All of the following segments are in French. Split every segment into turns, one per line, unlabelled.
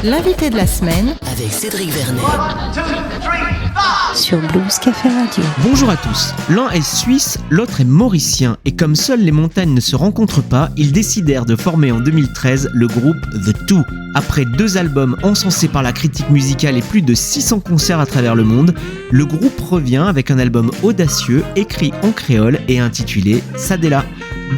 L'invité de la semaine
avec Cédric Vernet
sur Blues Café Radio.
Bonjour à tous. L'un est suisse, l'autre est mauricien. Et comme seules les montagnes ne se rencontrent pas, ils décidèrent de former en 2013 le groupe The Two. Après 2 albums encensés par la critique musicale et plus de 600 concerts à travers le monde, le groupe revient avec un album audacieux, écrit en créole et intitulé Sadela.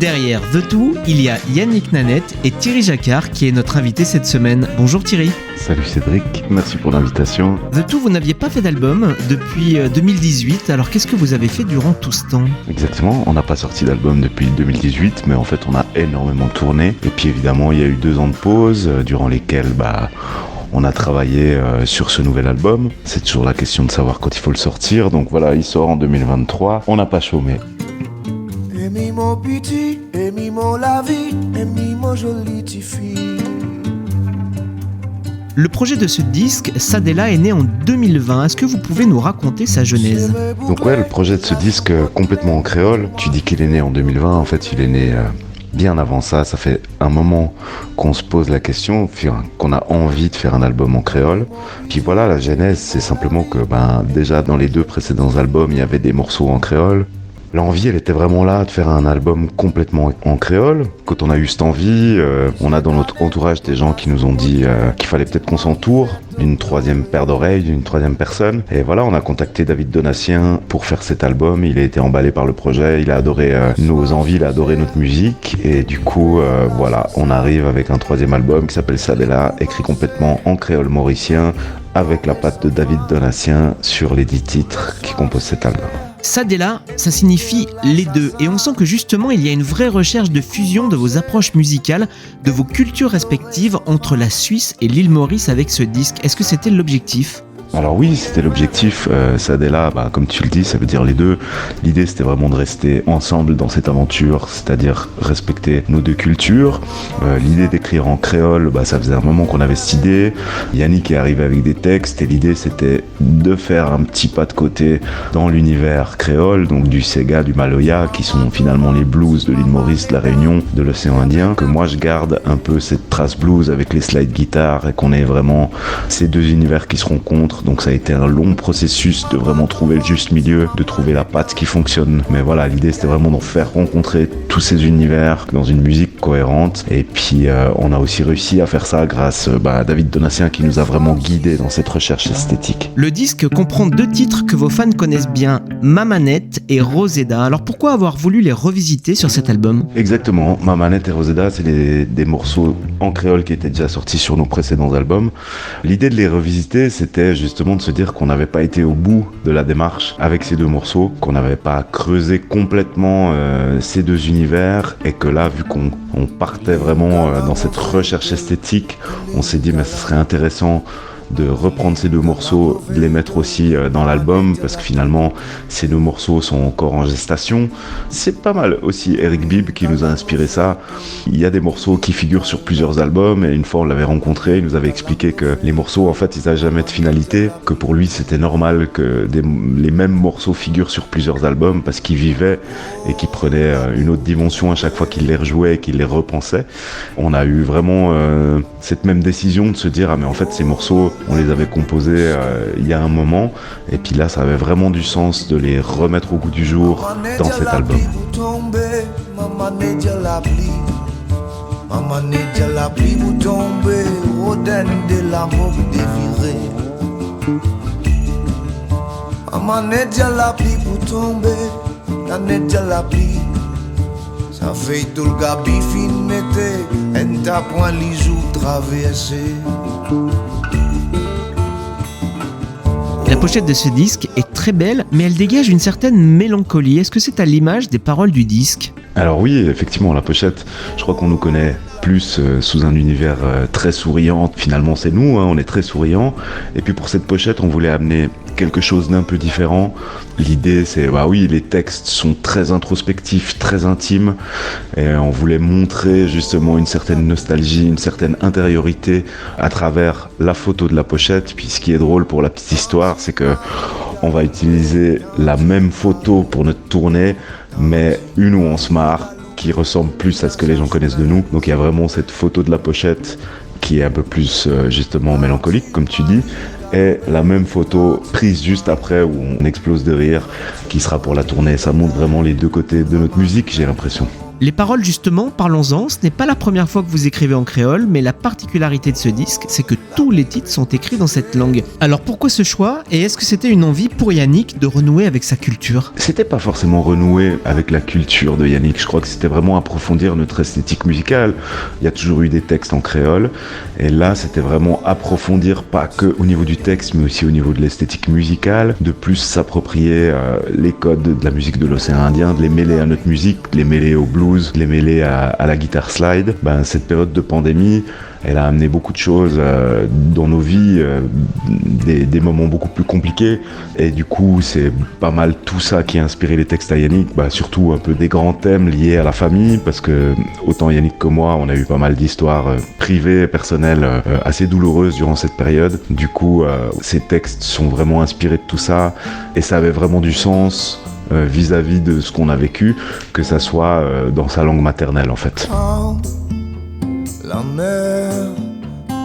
Derrière The Two, il y a Yannick Nanette et Thierry Jacquard qui est notre invité cette semaine. Bonjour Thierry.
Salut Cédric, merci pour l'invitation.
The Two, vous n'aviez pas fait d'album depuis 2018, alors qu'est-ce que vous avez fait durant tout ce temps ?
Exactement, on n'a pas sorti d'album depuis 2018, mais en fait on a énormément tourné. Et puis évidemment il y a eu 2 ans de pause, durant lesquels on a travaillé sur ce nouvel album. C'est toujours la question de savoir quand il faut le sortir, donc voilà, il sort en 2023, on n'a pas chômé.
Aimez mon petit, aimez mon la vie, aimez mon joli petit fille.
Le projet de ce disque, Sadela, est né en 2020. Est-ce que vous pouvez nous raconter sa genèse ?
Donc ouais, le projet de ce disque complètement en créole, tu dis qu'il est né en 2020, en fait il est né bien avant ça. Ça fait un moment qu'on se pose la question, qu'on a envie de faire un album en créole. Puis voilà, la genèse, c'est simplement que déjà dans les 2 précédents albums, il y avait des morceaux en créole. L'envie, elle était vraiment là de faire un album complètement en créole. Quand on a eu cette envie, on a dans notre entourage des gens qui nous ont dit qu'il fallait peut-être qu'on s'entoure d'une 3e paire d'oreilles, d'une 3e personne. Et voilà, on a contacté David Donatien pour faire cet album. Il a été emballé par le projet, il a adoré nos envies, il a adoré notre musique. Et du coup, voilà, on arrive avec un 3e album qui s'appelle Sadela, écrit complètement en créole mauricien, avec la patte de David Donatien sur les 10 titres qui composent cet album.
Sadela, ça signifie les deux, et on sent que justement il y a une vraie recherche de fusion de vos approches musicales, de vos cultures respectives entre la Suisse et l'île Maurice avec ce disque. Est-ce que c'était l'objectif ?
Alors oui, c'était l'objectif. Sadela, comme tu le dis, ça veut dire les deux. L'idée, c'était vraiment de rester ensemble dans cette aventure, c'est-à-dire respecter nos 2 cultures. L'idée d'écrire en créole, ça faisait un moment qu'on avait cette idée. Yannick est arrivé avec des textes et l'idée, c'était de faire un petit pas de côté dans l'univers créole, donc du Sega, du Maloya, qui sont finalement les blues de l'île Maurice, de la Réunion, de l'océan Indien. Que moi, je garde un peu cette trace blues avec les slide guitares et qu'on ait vraiment ces 2 univers qui se rencontrent. Donc ça a été un long processus de vraiment trouver le juste milieu, de trouver la patte qui fonctionne. Mais voilà, l'idée c'était vraiment d'en faire rencontrer tous ces univers dans une musique cohérente. Et puis on a aussi réussi à faire ça grâce à David Donatien qui nous a vraiment guidés dans cette recherche esthétique.
Le disque comprend 2 titres que vos fans connaissent bien, Mamanette et Roseda. Alors pourquoi avoir voulu les revisiter sur cet album ?
Exactement, Mamanette et Roseda, c'est des morceaux en créole qui étaient déjà sortis sur nos précédents albums. L'idée de les revisiter, c'était justement de se dire qu'on n'avait pas été au bout de la démarche avec ces 2 morceaux, qu'on n'avait pas creusé complètement ces 2 univers, et que là, vu qu'on partait vraiment dans cette recherche esthétique, on s'est dit ce serait intéressant de reprendre ces 2 morceaux, de les mettre aussi dans l'album, parce que finalement ces 2 morceaux sont encore en gestation. C'est pas mal aussi Eric Bibb qui nous a inspiré ça. Il y a des morceaux qui figurent sur plusieurs albums, et une fois on l'avait rencontré, il nous avait expliqué que les morceaux en fait ils n'avaient jamais de finalité, que pour lui c'était normal que les mêmes morceaux figurent sur plusieurs albums, parce qu'il vivait et qu'il prenait une autre dimension à chaque fois qu'il les rejouait et qu'il les repensait. On a eu vraiment cette même décision de se dire mais en fait ces morceaux on les avait composés il y a un moment, et puis là ça avait vraiment du sens de les remettre au goût du jour dans cet album.
Ça fait tout le gabi fin mette, en tapant les jours traversés.
La pochette de ce disque est très belle, mais elle dégage une certaine mélancolie. Est-ce que c'est à l'image des paroles du disque ?
Alors oui, effectivement, la pochette, je crois qu'on nous connaît plus sous un univers très souriant. Finalement, c'est nous, on est très souriant. Et puis pour cette pochette, on voulait amener quelque chose d'un peu différent. L'idée, c'est, oui, les textes sont très introspectifs, très intimes, et on voulait montrer justement une certaine nostalgie, une certaine intériorité à travers la photo de la pochette. Puis ce qui est drôle pour la petite histoire, c'est que on va utiliser la même photo pour notre tournée, mais une où on se marre, qui ressemble plus à ce que les gens connaissent de nous. Donc il y a vraiment cette photo de la pochette qui est un peu plus justement mélancolique, comme tu dis, et la même photo prise juste après où on explose de rire, qui sera pour la tournée. Ça montre vraiment les deux côtés de notre musique, j'ai l'impression.
Les paroles justement, parlons-en, ce n'est pas la première fois que vous écrivez en créole, mais la particularité de ce disque, c'est que tous les titres sont écrits dans cette langue. Alors pourquoi ce choix, et est-ce que c'était une envie pour Yannick de renouer avec sa culture ?
C'était pas forcément renouer avec la culture de Yannick, je crois que c'était vraiment approfondir notre esthétique musicale. Il y a toujours eu des textes en créole, et là c'était vraiment approfondir, pas que au niveau du texte, mais aussi au niveau de l'esthétique musicale, de plus s'approprier les codes de la musique de l'océan Indien, de les mêler à notre musique, de les mêler au blues, de les mêler à la guitare slide. Cette période de pandémie, elle a amené beaucoup de choses dans nos vies, des moments beaucoup plus compliqués, et du coup c'est pas mal tout ça qui a inspiré les textes à Yannick, surtout un peu des grands thèmes liés à la famille, parce que autant Yannick que moi on a eu pas mal d'histoires privées, personnelles, assez douloureuses durant cette période. Du coup ces textes sont vraiment inspirés de tout ça, et ça avait vraiment du sens vis-à-vis de ce qu'on a vécu, que ça soit dans sa langue maternelle en fait.
Quand la mer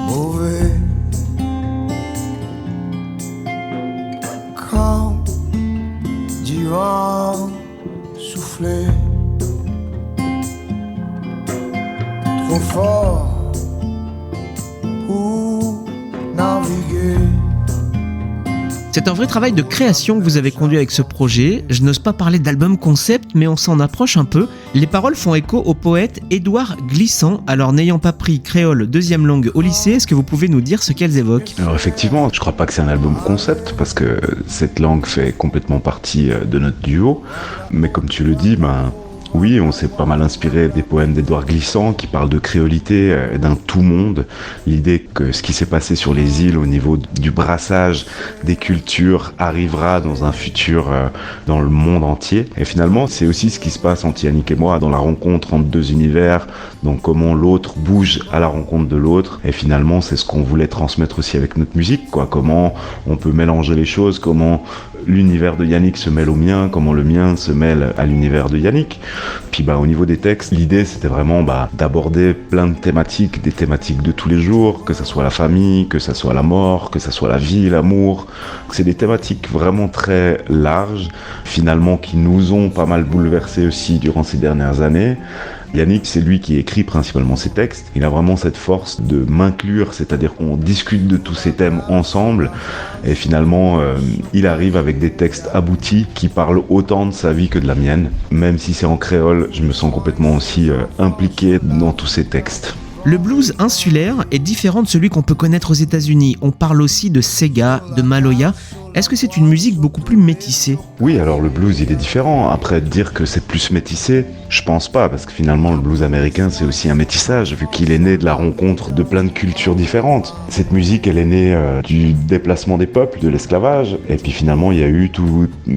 mauvais, quand du vent soufflait trop fort pour naviguer.
C'est un vrai travail de création que vous avez conduit avec ce projet. Je n'ose pas parler d'album concept, mais on s'en approche un peu. Les paroles font écho au poète Édouard Glissant. Alors n'ayant pas pris créole deuxième langue au lycée, est-ce que vous pouvez nous dire ce qu'elles évoquent ?
Alors effectivement, je crois pas que c'est un album concept, parce que cette langue fait complètement partie de notre duo, mais comme tu le dis, oui, on s'est pas mal inspiré des poèmes d'Édouard Glissant qui parlent de créolité, d'un tout-monde. L'idée que ce qui s'est passé sur les îles au niveau du brassage des cultures arrivera dans un futur dans le monde entier. Et finalement, c'est aussi ce qui se passe entre Yannick et moi, dans la rencontre entre deux univers, donc comment l'autre bouge à la rencontre de l'autre. Et finalement, c'est ce qu'on voulait transmettre aussi avec notre musique, quoi. Comment on peut mélanger les choses, comment l'univers de Yannick se mêle au mien, comment le mien se mêle à l'univers de Yannick. Puis au niveau des textes, l'idée c'était vraiment d'aborder plein de thématiques, des thématiques de tous les jours, que ça soit la famille, que ça soit la mort, que ça soit la vie, l'amour. C'est des thématiques vraiment très larges, finalement qui nous ont pas mal bouleversés aussi durant ces dernières années. Yannick, c'est lui qui écrit principalement ses textes. Il a vraiment cette force de m'inclure, c'est-à-dire qu'on discute de tous ces thèmes ensemble, et finalement, il arrive avec des textes aboutis qui parlent autant de sa vie que de la mienne. Même si c'est en créole, je me sens complètement aussi impliqué dans tous ces textes.
Le blues insulaire est différent de celui qu'on peut connaître aux États-Unis. On parle aussi de Sega, de Maloya. Est-ce que c'est une musique beaucoup plus métissée ?
Oui, alors le blues, il est différent. Après, dire que c'est plus métissé, je pense pas, parce que finalement, le blues américain, c'est aussi un métissage, vu qu'il est né de la rencontre de plein de cultures différentes. Cette musique, elle est née du déplacement des peuples, de l'esclavage, et puis finalement, il y a eu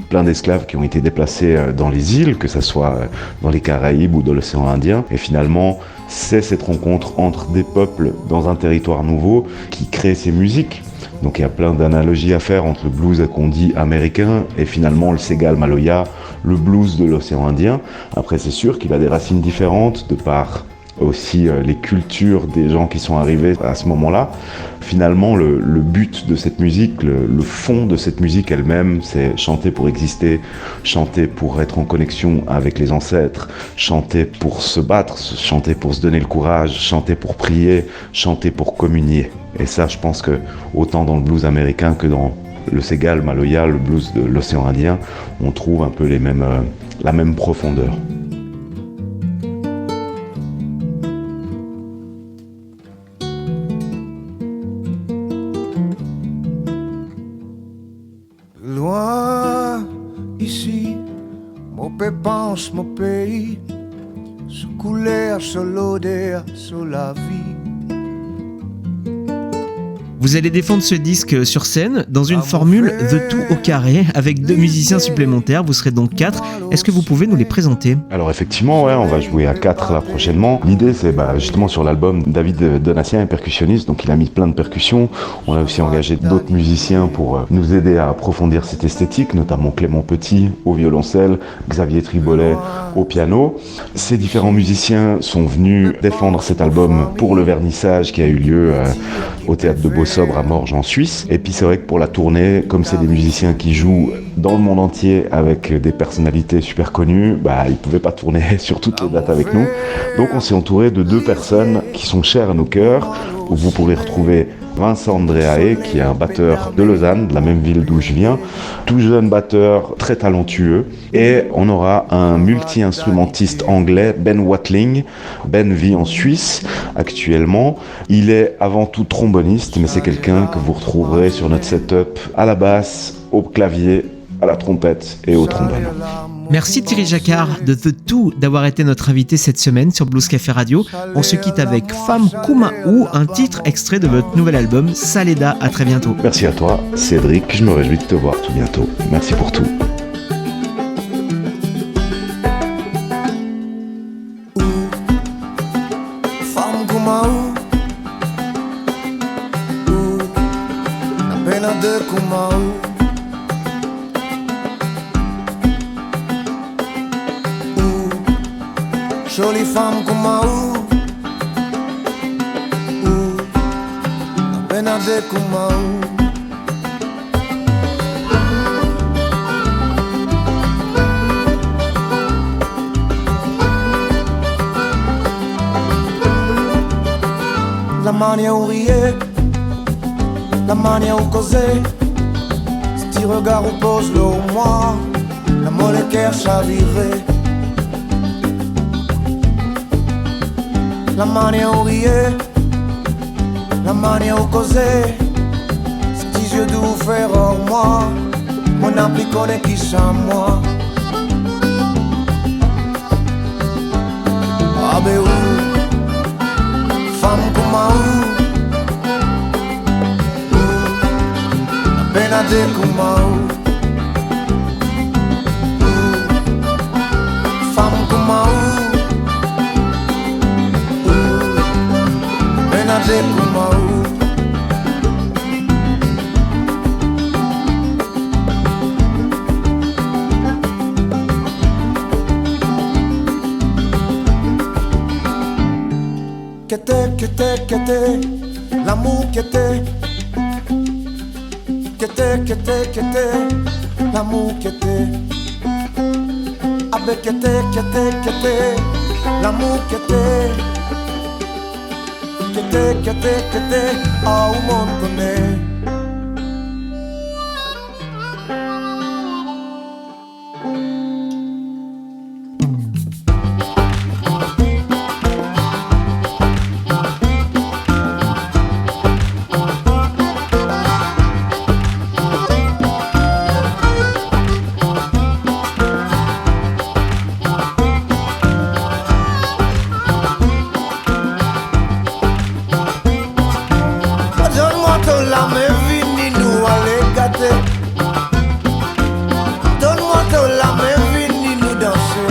plein d'esclaves qui ont été déplacés dans les îles, que ça soit dans les Caraïbes ou dans l'océan Indien, et finalement, c'est cette rencontre entre des peuples dans un territoire nouveau qui crée ces musiques. Donc il y a plein d'analogies à faire entre le blues qu'on dit américain et finalement le Sega, le Maloya, le blues de l'océan Indien. Après c'est sûr qu'il a des racines différentes de par aussi les cultures des gens qui sont arrivés à ce moment-là. Finalement, le but de cette musique, le fond de cette musique elle-même, c'est chanter pour exister, chanter pour être en connexion avec les ancêtres, chanter pour se battre, chanter pour se donner le courage, chanter pour prier, chanter pour communier. Et ça, je pense que autant dans le blues américain que dans le Sega, le Maloya, le blues de l'océan Indien, on trouve un peu la même profondeur.
Loin ici, mon père pense mon pays, sous couleur, sur l'odeur, sur la vie.
Vous allez défendre ce disque sur scène dans une formule The Two au carré avec 2 musiciens supplémentaires, vous serez donc 4. Est-ce que vous pouvez nous les présenter ?
Alors effectivement, ouais, on va jouer à 4 là prochainement. L'idée c'est justement sur l'album, David Donatien est percussionniste, donc il a mis plein de percussions. On a aussi engagé d'autres musiciens pour nous aider à approfondir cette esthétique, notamment Clément Petit au violoncelle, Xavier Tribolet au piano. Ces différents musiciens sont venus défendre cet album pour le vernissage qui a eu lieu au théâtre de Beausobre à Morges en Suisse. Et puis c'est vrai que pour la tournée, comme c'est des musiciens qui jouent dans le monde entier avec des personnalités super connues, ils pouvaient pas tourner sur toutes les dates avec nous. Donc on s'est entouré de 2 personnes qui sont chères à nos cœurs, où vous pourrez retrouver Vincent Andreae, qui est un batteur de Lausanne, de la même ville d'où je viens, tout jeune batteur, très talentueux. Et on aura un multi-instrumentiste anglais, Ben Watling. Ben vit en Suisse actuellement. Il est avant tout tromboniste, mais c'est quelqu'un que vous retrouverez sur notre setup à la basse, au clavier, à la trompette et au trombone.
Merci Thierry Jacquard de The Two d'avoir été notre invité cette semaine sur Blues Café Radio. On se quitte avec Femme Kumaou, un titre extrait de votre nouvel album Saleda. À très bientôt.
Merci à toi Cédric, je me réjouis de te voir tout bientôt. Merci pour tout.
Femme Kumaou, la pena de Kumaou. Jolie femme Kumaou, la pena de Kumaou. La manière où riait, la manière où causer, ce petit regard où pose le au moi, la molécule chavirée. La manière où riait, la manière où causer, ce petit jeu doux faire hors moi, mon appli connaît qui chante moi. Ah ben où, femme Kumaou, la pena de Kumaou. Femme Kumaou, de Kumaou. Qu'était, l'amour qu'était, l'amour qu'était, avec qu'était, l'amour qu'était. Qu'était, oh mon connaît. Donne-moi ton la main, vini nous danser.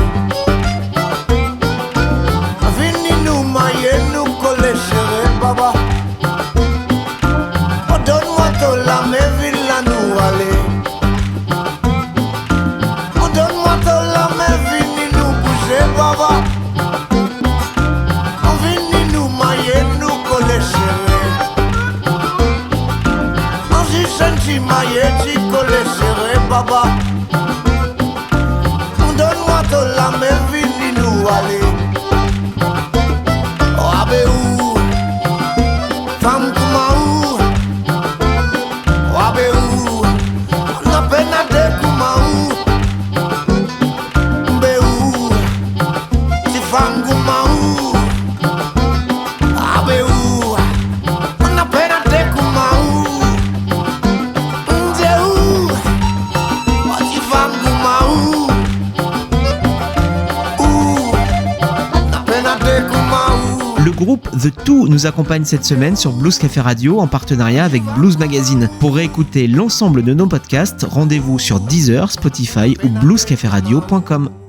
Vini nous mailler, nous coller, chérie, baba. Oh, donne-moi ton la main, vini là nous aller. Oh, donne-moi ton la main, vini nous bouger, baba. Oh, vini nous mailler, nous coller, chérie. Oh, j'y senti mailler, t'y coller, chérie, baba. Donne-moi ton la main, vini nous aller. Oh, abe ou, femme Kumaou. Oh, abe ou, la pena de Kumaou. Be ou, si femme Kumaou. Abe ou, la pena de Kumaou. Nde ou, si femme Kumaou.
groupe The Two nous accompagne cette semaine sur Blues Café Radio en partenariat avec Blues Magazine. Pour réécouter l'ensemble de nos podcasts, rendez-vous sur Deezer, Spotify ou bluescaferadio.com.